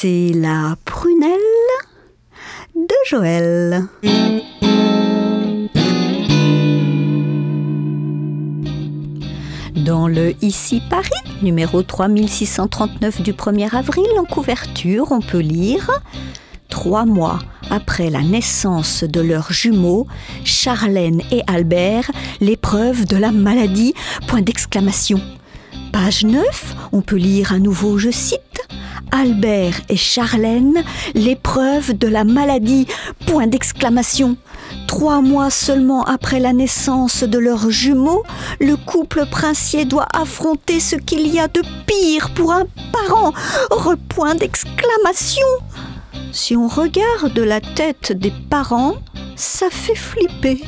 C'est la prunelle de Joël. Dans le Ici Paris, numéro 3639 du 1er avril, en couverture, on peut lire « 3 mois après la naissance de leurs jumeaux, Charlène et Albert, l'épreuve de la maladie !» Page 9, on peut lire à nouveau, je cite, « Albert et Charlène, l'épreuve de la maladie !» 3 mois seulement après la naissance de leurs jumeaux, le couple princier doit affronter ce qu'il y a de pire pour un parent. Point d'exclamation. Si on regarde la tête des parents, ça fait flipper.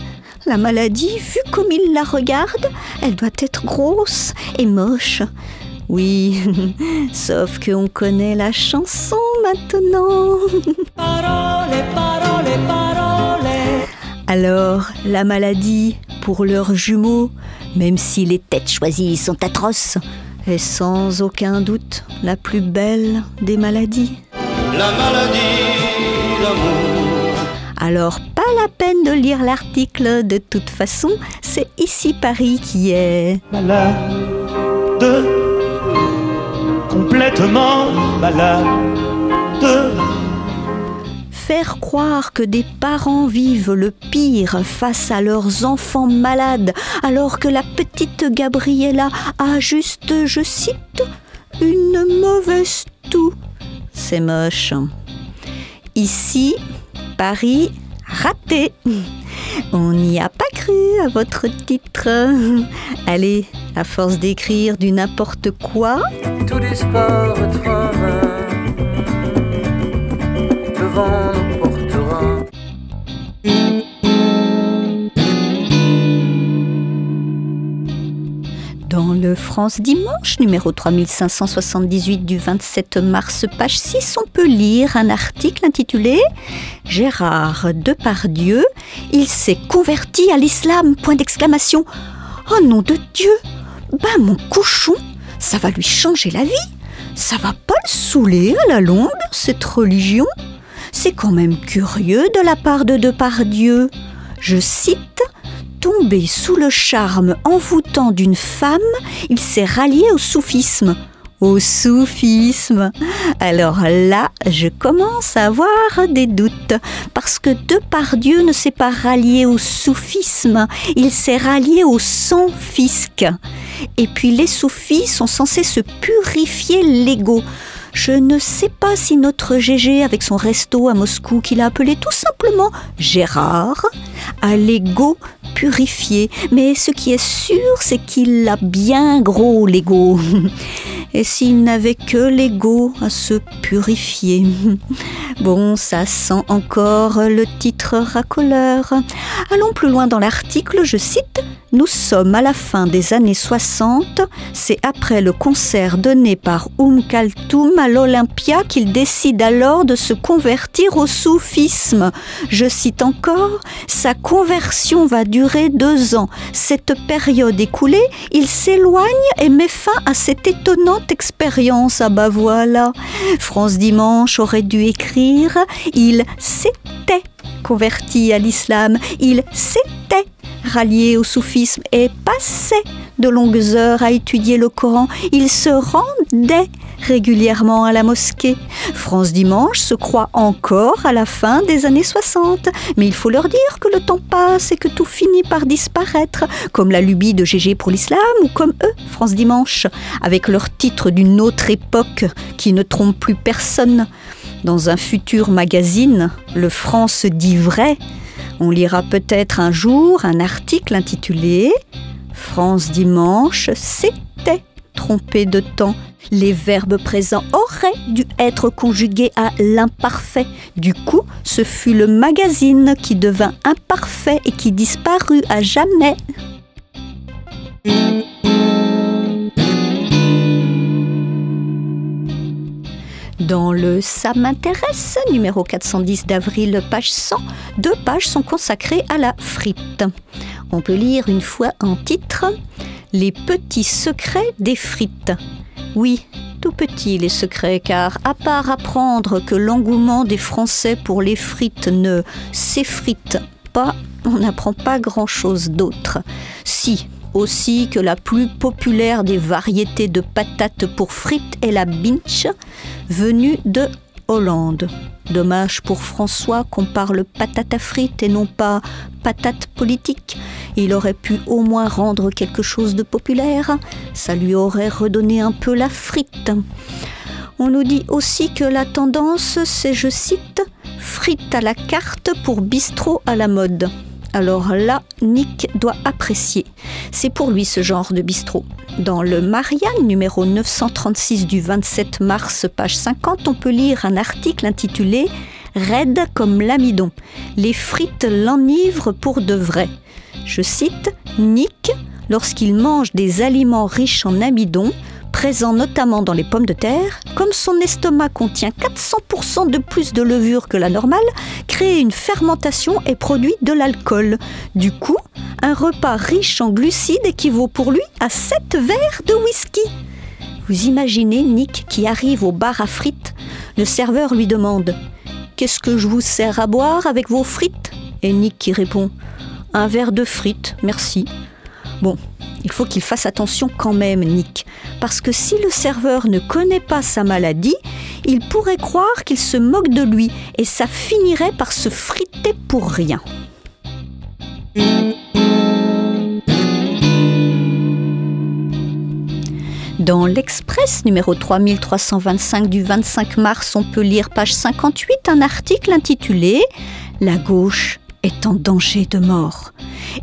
La maladie, vue comme ils la regardent, elle doit être grosse et moche. Oui, sauf qu'on connaît la chanson maintenant. Parole, parole, parole. Alors, la maladie, pour leurs jumeaux, même si les têtes choisies sont atroces, est sans aucun doute la plus belle des maladies. La maladie d'amour. Alors, pas la peine de lire l'article, de toute façon, c'est Ici Paris qui est... malade, complètement malade. Faire croire que des parents vivent le pire face à leurs enfants malades, alors que la petite Gabriella a juste, je cite, une mauvaise toux. C'est moche. Ici, Paris, raté. On n'y a pas cru à votre titre. Allez, à force d'écrire du n'importe quoi. Tout du sport votre main, le vent nous portera. Dans le France Dimanche, numéro 3578 du 27 mars, page 6, on peut lire un article intitulé « Gérard Depardieu, il s'est converti à l'islam !» Oh nom de Dieu! Ben mon cochon, ça va lui changer la vie! Ça va pas le saouler à la longue, cette religion? C'est quand même curieux de la part de Depardieu. Je cite « Tombé sous le charme envoûtant d'une femme, il s'est rallié au soufisme. » Au soufisme. Alors là, je commence à avoir des doutes, parce que Depardieu ne s'est pas rallié au soufisme, il s'est rallié au sans-fisc. Et puis les soufis sont censés se purifier l'ego. Je ne sais pas si notre Gégé, avec son resto à Moscou, qu'il a appelé tout simplement Gérard, a l'ego purifié. Mais ce qui est sûr, c'est qu'il a bien gros l'ego. Et s'il n'avait que l'ego à se purifier. Bon, ça sent encore le titre racoleur. Allons plus loin dans l'article, je cite « Nous sommes à la fin des années 60, c'est après le concert donné par Kaltoum à l'Olympia qu'il décide alors de se convertir au soufisme. Je cite encore « Sa conversion va durer 2 ans. Cette période écoulée, il s'éloigne et met fin à cette étonnante expérience. » Ah bah voilà, France Dimanche aurait dû écrire « Il s'était converti à l'islam, il s'était rallié au soufisme et passait de longues heures à étudier le Coran. Il se rendait régulièrement à la mosquée. » France Dimanche se croit encore à la fin des années 60. Mais il faut leur dire que le temps passe et que tout finit par disparaître, comme la lubie de Gégé pour l'islam ou comme eux, France Dimanche, avec leur titre d'une autre époque qui ne trompe plus personne. Dans un futur magazine, le France dit vrai, on lira peut-être un jour un article intitulé « France Dimanche s'était trompé de temps. Les verbes présents auraient dû être conjugués à l'imparfait. Du coup, ce fut le magazine qui devint imparfait et qui disparut à jamais. » Dans le Ça m'intéresse, numéro 410 d'avril, page 100, 2 pages sont consacrées à la frite. On peut lire une fois en titre « Les petits secrets des frites ». Oui, tout petits les secrets, car à part apprendre que l'engouement des Français pour les frites ne s'effrite pas, on n'apprend pas grand-chose d'autre. Si, aussi que la plus populaire des variétés de patates pour frites est la binche, venue de Hollande. Dommage pour François qu'on parle patate à frites et non pas patate politique. Il aurait pu au moins rendre quelque chose de populaire. Ça lui aurait redonné un peu la frite. On nous dit aussi que la tendance, c'est, je cite, « frites à la carte pour bistrot à la mode ». Alors là, Nick doit apprécier. C'est pour lui ce genre de bistrot. Dans le Marianne, numéro 936 du 27 mars, page 50, on peut lire un article intitulé « Raide comme l'amidon. Les frites l'enivrent pour de vrai ». Je cite « Nick, lorsqu'il mange des aliments riches en amidon, présent notamment dans les pommes de terre, comme son estomac contient 400% de plus de levure que la normale, crée une fermentation et produit de l'alcool. Du coup, un repas riche en glucides équivaut pour lui à 7 verres de whisky. » Vous imaginez Nick qui arrive au bar à frites. Le serveur lui demande « Qu'est-ce que je vous sers à boire avec vos frites ?» Et Nick qui répond « Un verre de frites, merci. » Bon, il faut qu'il fasse attention quand même, Nick, parce que si le serveur ne connaît pas sa maladie, il pourrait croire qu'il se moque de lui et ça finirait par se friter pour rien. Dans l'Express numéro 3325 du 25 mars, on peut lire page 58 un article intitulé « La gauche est en danger de mort ».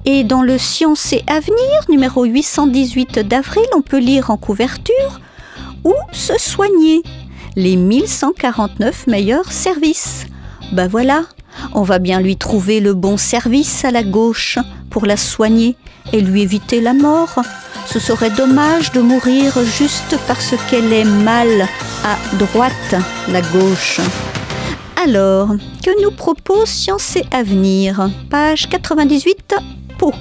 Et dans le Science et Avenir, numéro 818 d'avril, on peut lire en couverture « Où se soigner ? Les 1149 meilleurs services ». Ben voilà, on va bien lui trouver le bon service à la gauche pour la soigner et lui éviter la mort. Ce serait dommage de mourir juste parce qu'elle est mal à droite, la gauche. Alors, que nous propose Science et Avenir ? Page 98, peau.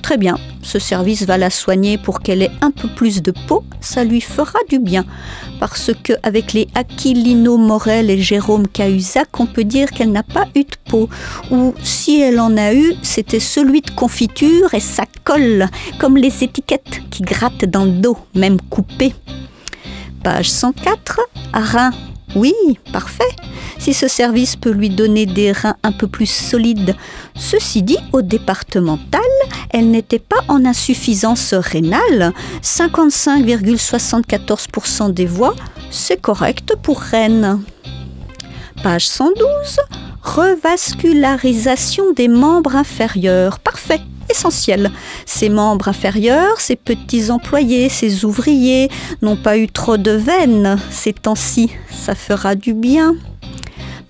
Très bien, ce service va la soigner pour qu'elle ait un peu plus de peau, ça lui fera du bien. Parce qu'avec les Aquilino Morel et Jérôme Cahuzac, on peut dire qu'elle n'a pas eu de peau. Ou si elle en a eu, c'était celui de confiture et ça colle, comme les étiquettes qui grattent dans le dos, même coupées. Page 104, rein. Oui, parfait, si ce service peut lui donner des reins un peu plus solides. Ceci dit, au départemental, elle n'était pas en insuffisance rénale. 55,74% des voix, c'est correct pour Rennes. Page 112, revascularisation des membres inférieurs. Parfait. Essentiel. Ces membres inférieurs, ces petits employés, ces ouvriers n'ont pas eu trop de veines ces temps-ci. Ça fera du bien.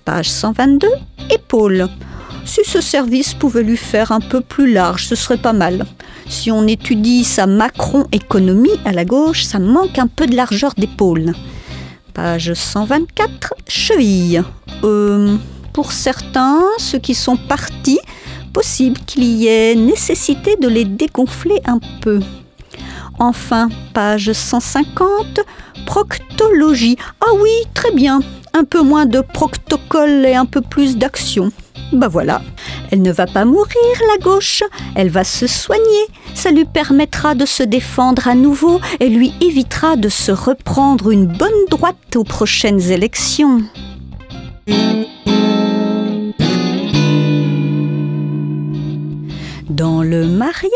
Page 122, épaules. Si ce service pouvait lui faire un peu plus large, ce serait pas mal. Si on étudie sa macroéconomie à la gauche, ça manque un peu de largeur d'épaule. Page 124, chevilles. Pour certains, ceux qui sont partis, possible qu'il y ait nécessité de les dégonfler un peu. Enfin, page 150, proctologie. Ah oui, très bien, un peu moins de protocole et un peu plus d'action. Ben voilà, elle ne va pas mourir, la gauche, elle va se soigner. Ça lui permettra de se défendre à nouveau et lui évitera de se reprendre une bonne droite aux prochaines élections. Dans le Marianne,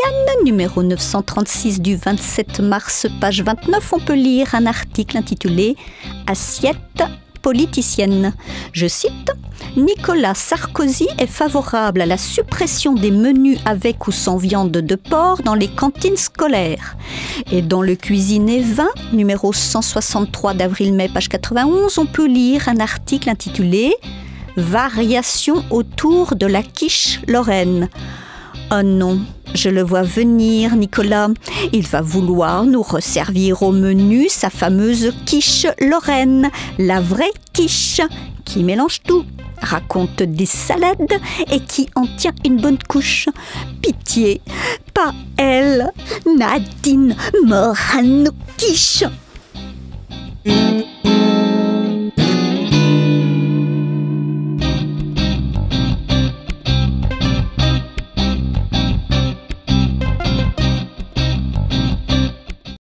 numéro 936 du 27 mars, page 29, on peut lire un article intitulé « Assiette politicienne ». Je cite « Nicolas Sarkozy est favorable à la suppression des menus avec ou sans viande de porc dans les cantines scolaires ». Et dans le Cuisine et Vin, numéro 163 d'avril-mai, page 91, on peut lire un article intitulé « Variation autour de la quiche lorraine ». Oh non, je le vois venir, Nicolas. Il va vouloir nous resservir au menu sa fameuse quiche lorraine, la vraie quiche, qui mélange tout, raconte des salades et qui en tient une bonne couche. Pitié, pas elle, Nadine Morano-Quiche. Une